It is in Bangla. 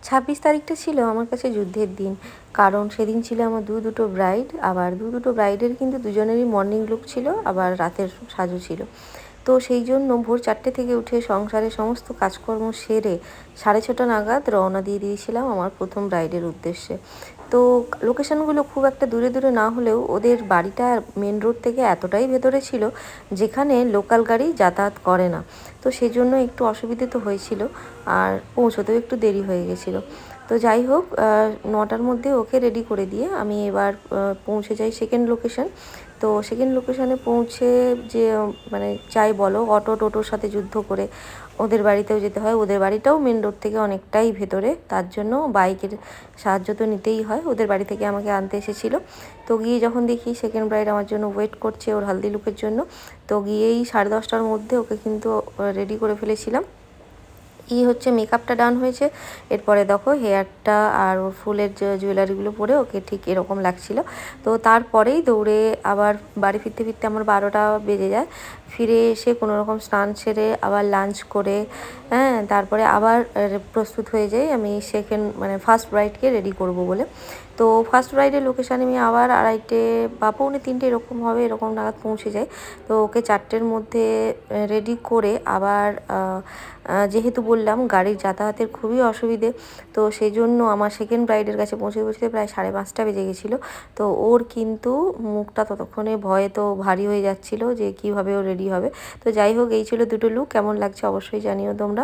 26 তারিখটা ছিল আমার কাছে যুদ্ধের দিন, কারণ সেদিন ছিল আমার দুটো ব্রাইড। আবার দুটো ব্রাইডের কিন্তু দুজনেরই মর্নিং লুক ছিল, আবার রাতের সাজও ছিল। তো সেই জন্য ভোর 4টে থেকে উঠে সংসারের সমস্ত কাজকর্ম সেরে 6:30 নাগাদ রওনা দিয়ে দিয়েছিলাম আমার প্রথম ব্রাইডের উদ্দেশ্যে। তো লোকেশনগুলো খুব একটা দূরে দূরে না হলেও ওদের বাড়িটা মেন রোড থেকে এতটাই ভেতরে ছিল যেখানে লোকাল গাড়ি যাতায়াত করে না। তো সেজন্য একটু অসুবিধে তো হয়েছিল, আর পৌঁছতেও একটু দেরি হয়ে গেছিলো। তো যাই হোক, 9টার মধ্যে ওকে রেডি করে দিয়ে আমি এবার পৌঁছে যাই সেকেন্ড লোকেশন। তো সেকেন্ড লোকেশনে পৌঁছে যে মানে যাই বলো, অটো টোটোর সাথে যুদ্ধ করে ওদের বাড়িতেও যেতে হয়। ওদের বাড়িটাও মেন রোড থেকে অনেকটাই ভেতরে, তার জন্য বাইকের সাহায্য তো নিতেই হয়। ওদের বাড়ি থেকে আমাকে আনতে এসেছিলো। তো গিয়ে যখন দেখি সেকেন্ড ব্রাইড আমার জন্য ওয়েট করছে ওর হালদি লুকের জন্য, তো গিয়েই 10:30টার মধ্যে ওকে কিন্তু রেডি করে ফেলেছিলাম। হচ্ছে মেকআপটা ডান হয়েছে, এরপরে দেখো হেয়ারটা আর ওর ফুলের যে জুয়েলারিগুলো পরে ওকে ঠিক এরকম লাগছিল। তো তারপরেই দৌড়ে আবার বাড়ি ফিরতে ফিরতে আমার 12টা বেজে যায়। ফিরে এসে কোনো রকম স্নান সেরে আবার লাঞ্চ করে, হ্যাঁ, তারপরে আবার প্রস্তুত হয়ে যাই আমি সেকেন্ড মানে ফার্স্ট ব্রাইডকে রেডি করব বলে। তো ফার্স্ট ব্রাইডের লোকেশানে আমি আবার 2:30 বা 2:45 এরকম হবে, এরকম নাগাদ পৌঁছে যাই। তো ওকে 4টের মধ্যে রেডি করে আবার যেহেতু বললাম গাড়ির যাতায়াতের খুবই অসুবিধে, তো সেই জন্য আমার সেকেন্ড ব্রাইডের কাছে পৌঁছতে পৌঁছতে প্রায় 5:30টা বেজে গেছিলো। তো ওর কিন্তু মুখটা ততক্ষণে ভয়ে তো ভারী হয়ে যাচ্ছিলো যে কীভাবে ও রেডি হবে। তো যাই হোক, এই ছিল দুটো লুক। কেমন লাগছে অবশ্যই জানিও তোমরা।